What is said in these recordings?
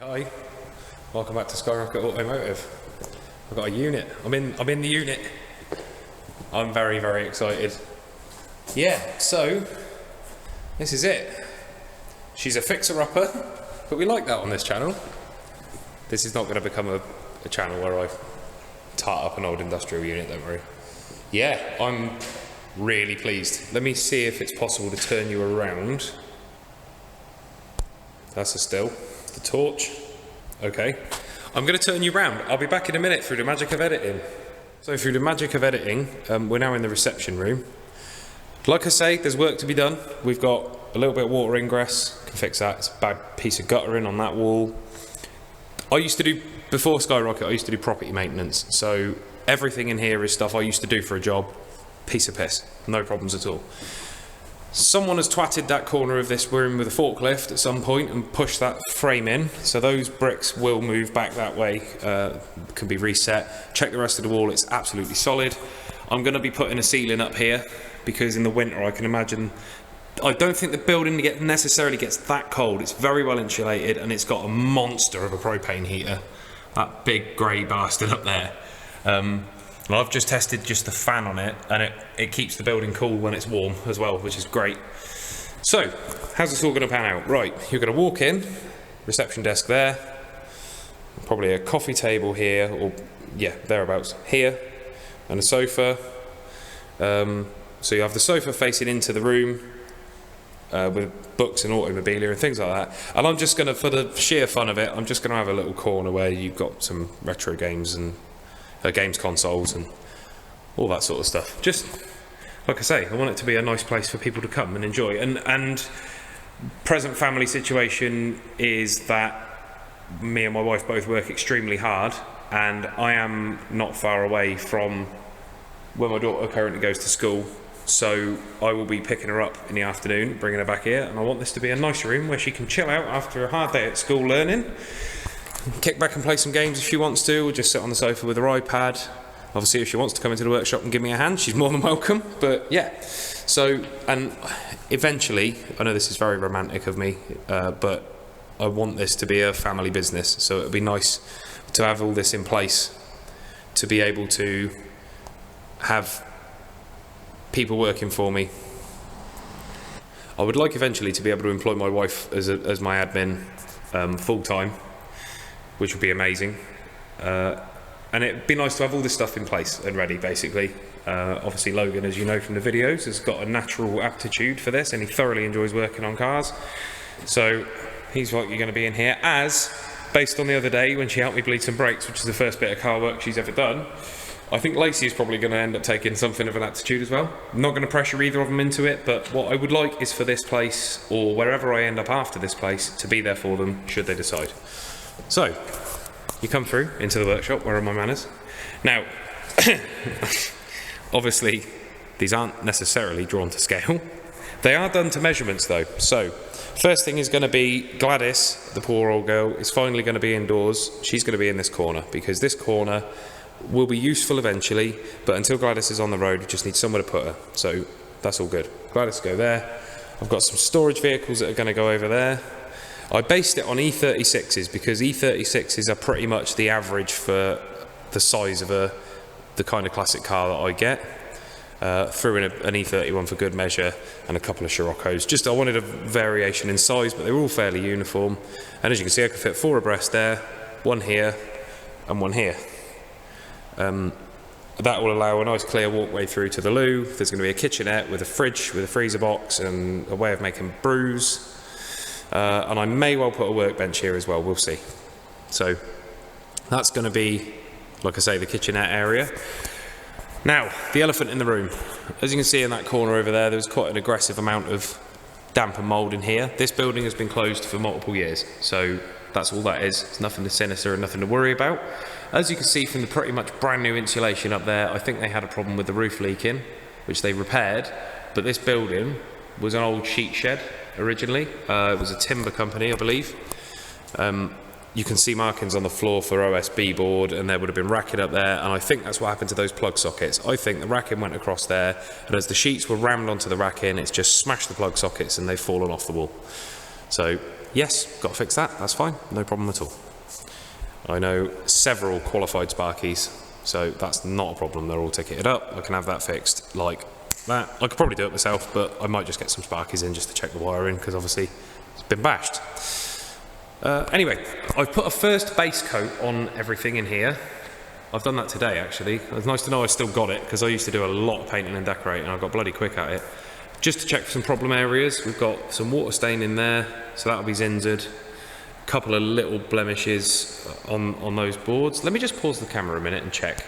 Hi, welcome back to Skyrocket Automotive. I've got a unit. I'm in the unit. I'm very, very excited. Yeah, so this is it. She's a fixer-upper, but we like that on this channel. This is not going to become a channel where I tart up an old industrial unit, don't worry. Yeah, I'm really pleased. Let me see if it's possible to turn you around. That's a still. The torch. Okay. I'm going to turn you around. I'll be back in a minute through the magic of editing. So through the magic of editing, we're now in the reception room. Like I say, there's work to be done. We've got a little bit of water ingress. Can fix that. It's a bad piece of guttering on that wall. Before Skyrocket, I used to do property maintenance. So everything in here is stuff I used to do for a job. Piece of piss. No problems at all. Someone has twatted that corner of this room with a forklift at some point and pushed that frame in, so those bricks will move back that way, can be reset. Check the rest of the wall, it's absolutely solid. I'm going to be putting a ceiling up here because in the winter I can imagine, I don't think the building necessarily gets that cold. It's very well insulated and it's got a monster of a propane heater, that big grey bastard up there. Well, I've just tested just the fan on it, and it keeps the building cool when it's warm as well, which is great. So, how's this all going to pan out? Right, you're going to walk in, reception desk there, probably a coffee table here, or yeah, thereabouts, here, and a sofa. So you have the sofa facing into the room with books and automobilia and things like that. And I'm just going to, for the sheer fun of it, I'm just going to have a little corner where you've got some retro games and games consoles and all that sort of stuff. Just like I say, I want it to be a nice place for people to come and enjoy. And present family situation is that me and my wife both work extremely hard, and I am not far away from where my daughter currently goes to school. So I will be picking her up in the afternoon, bringing her back here, and I want this to be a nice room where she can chill out after a hard day at school learning. Kick back and play some games if she wants to, or just sit on the sofa with her iPad. Obviously, if she wants to come into the workshop and give me a hand, she's more than welcome. But yeah, so, and eventually, I know this is very romantic of me, but I want this to be a family business. So it would be nice to have all this in place, to be able to have people working for me. I would like eventually to be able to employ my wife as my admin full time, which would be amazing, and it'd be nice to have all this stuff in place and ready, basically. Obviously Logan, as you know from the videos, has got a natural aptitude for this and he thoroughly enjoys working on cars, so he's likely going to be in here, as based on the other day when she helped me bleed some brakes, which is the first bit of car work she's ever done. I think Lacey is probably going to end up taking something of an aptitude as well. I'm not going to pressure either of them into it, but what I would like is for this place, or wherever I end up after this place, to be there for them should they decide. So, you come through into the workshop. Where are my manners? Now, obviously, these aren't necessarily drawn to scale. They are done to measurements though. So, first thing is going to be Gladys, the poor old girl, is finally going to be indoors. She's going to be in this corner, because this corner will be useful eventually, but until Gladys is on the road, you just need somewhere to put her. So, that's all good. Gladys, go there. I've got some storage vehicles that are going to go over there. I based it on E36s because E36s are pretty much the average for the size of the kind of classic car that I get. Threw in an E31 for good measure and a couple of Scirocco's. Just I wanted a variation in size, but they were all fairly uniform. And as you can see, I can fit 4 abreast there, 1 here and 1 here. That will allow a nice clear walkway through to the loo. There's going to be a kitchenette with a fridge, with a freezer box and a way of making brews. And I may well put a workbench here as well, we'll see. So that's going to be, like I say, the kitchenette area. Now, the elephant in the room. As you can see in that corner over there, there's quite an aggressive amount of damp and mould in here. This building has been closed for multiple years, so that's all that is. It's nothing sinister and nothing to worry about. As you can see from the pretty much brand new insulation up there, I think they had a problem with the roof leaking, which they repaired, but this building was an old sheet shed originally. It was a timber company, I believe. You can see markings on the floor for OSB board, and there would have been racking up there, and I think that's what happened to those plug sockets. I think the racking went across there, and as the sheets were rammed onto the racking, it's just smashed the plug sockets and they've fallen off the wall. So Yes, got to fix that, that's fine, no problem at all. I know several qualified sparkies, so that's not a problem, they're all ticketed up, I can have that fixed like that. I could probably do it myself, but I might just get some sparkies in just to check the wiring, because obviously it's been bashed. Anyway, I've put a first base coat on everything in here. I've done that today actually. It's nice to know I still got it, because I used to do a lot of painting and decorating and I got bloody quick at it. Just to check for some problem areas, we've got some water stain in there, so that'll be zinsered. A couple of little blemishes on those boards. Let me just pause the camera a minute and check.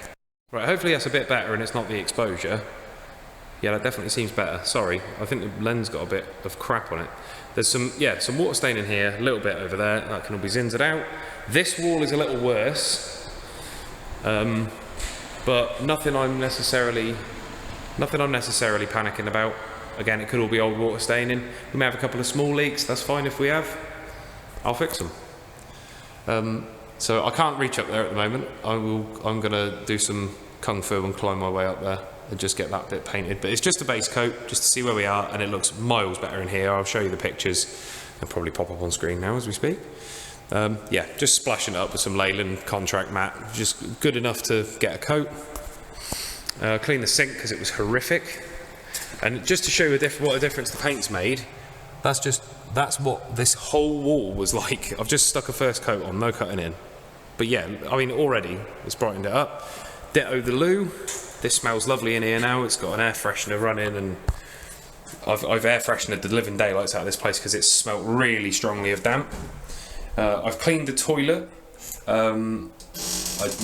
Right, hopefully that's a bit better and it's not the exposure. Yeah, that definitely seems better. Sorry, I think the lens got a bit of crap on it. There's some water stain in here, a little bit over there. That can all be zinsered out. This wall is a little worse, but nothing I'm necessarily panicking about. Again, it could all be old water staining. We may have a couple of small leaks. That's fine if we have. I'll fix them. So I can't reach up there at the moment. I'm gonna do some kung fu and climb my way up there and just get that bit painted. But it's just a base coat, just to see where we are, and it looks miles better in here. I'll show you the pictures. They'll probably pop up on screen now as we speak. Yeah, just splashing it up with some Leyland contract matte, just good enough to get a coat. Clean the sink because it was horrific. And just to show you what a difference the paint's made, that's what this whole wall was like. I've just stuck a first coat on, no cutting in. But yeah, I mean already it's brightened it up. Ditto the loo. This smells lovely in here now. It's got an air freshener running, and I've air freshened the living daylights out of this place because it smelt really strongly of damp. I've cleaned the toilet. I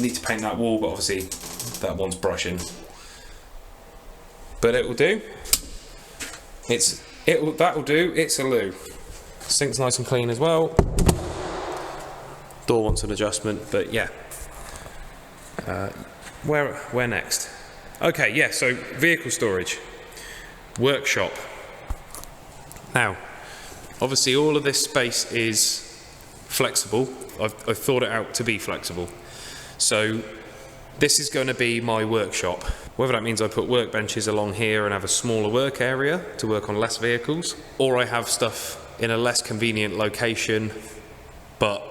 need to paint that wall, but obviously that one's brushing. But it will do. That'll do. It's a loo. Sink's nice and clean as well. Door wants an adjustment, but yeah. Where next? Okay, yeah, so vehicle storage, workshop. Now, obviously all of this space is flexible. I've thought it out to be flexible. So this is going to be my workshop. Whether that means I put workbenches along here and have a smaller work area to work on less vehicles, or I have stuff in a less convenient location, but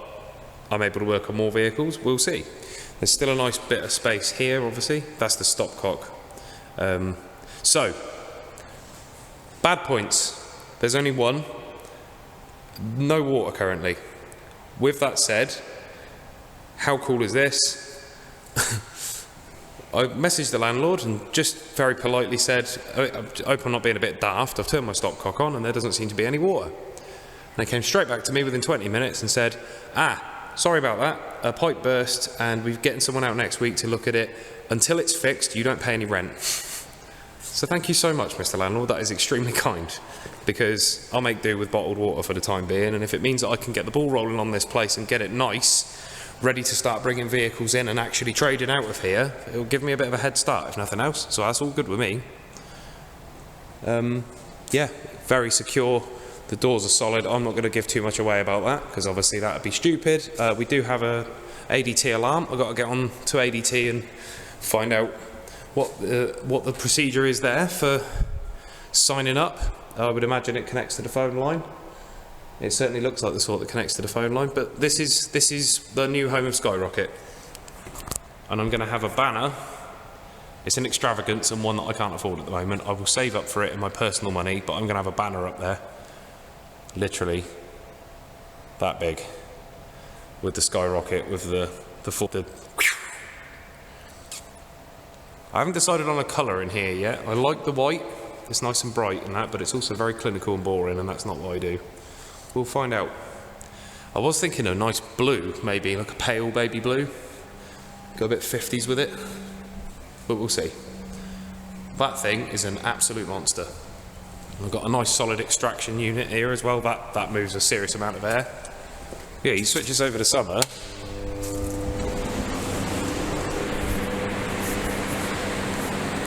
I'm able to work on more vehicles, we'll see. There's still a nice bit of space here, obviously. That's the stopcock. So, bad points. There's only one. No water currently. With that said, how cool is this? I messaged the landlord and just very politely said, I hope I'm not being a bit daft, I've turned my stopcock on and there doesn't seem to be any water. And they came straight back to me within 20 minutes and said, sorry about that, a pipe burst and we're getting someone out next week to look at it. Until it's fixed, you don't pay any rent. So thank you so much, Mr. Landlord, that is extremely kind, because I'll make do with bottled water for the time being, and if it means that I can get the ball rolling on this place and get it nice, ready to start bringing vehicles in and actually trading out of here, it'll give me a bit of a head start, if nothing else, so that's all good with me. Yeah, very secure. The doors are solid. I'm not going to give too much away about that because obviously that would be stupid. We do have a ADT alarm. I've got to get on to ADT and find out what the procedure is there for signing up. I would imagine it connects to the phone line. It certainly looks like the sort that connects to the phone line. But this is the new home of Skyrocket, and I'm going to have a banner. It's an extravagance and one that I can't afford at the moment. I will save up for it in my personal money, but I'm going to have a banner up there. Literally that big, with the Skyrocket, with the I haven't decided on a colour in here yet. I like the white, it's nice and bright and that, but it's also very clinical and boring, and that's not what I do. We'll find out. I was thinking a nice blue, maybe like a pale baby blue. Go a bit 50s with it, but we'll see. That thing is an absolute monster. I've got a nice solid extraction unit here as well. That moves a serious amount of air. Yeah, he switches over to summer.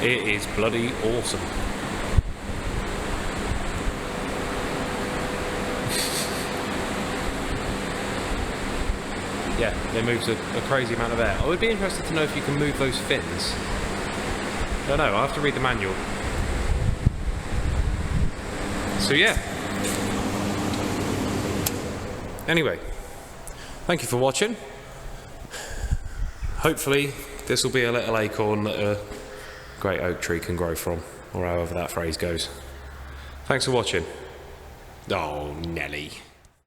It is bloody awesome. Yeah, it moves a crazy amount of air. I would be interested to know if you can move those fins. I don't know, I'll have to read the manual. So yeah, Anyway, thank you for watching. Hopefully this will be a little acorn that a great oak tree can grow from, or however that phrase goes. Thanks for watching. Oh, Nelly.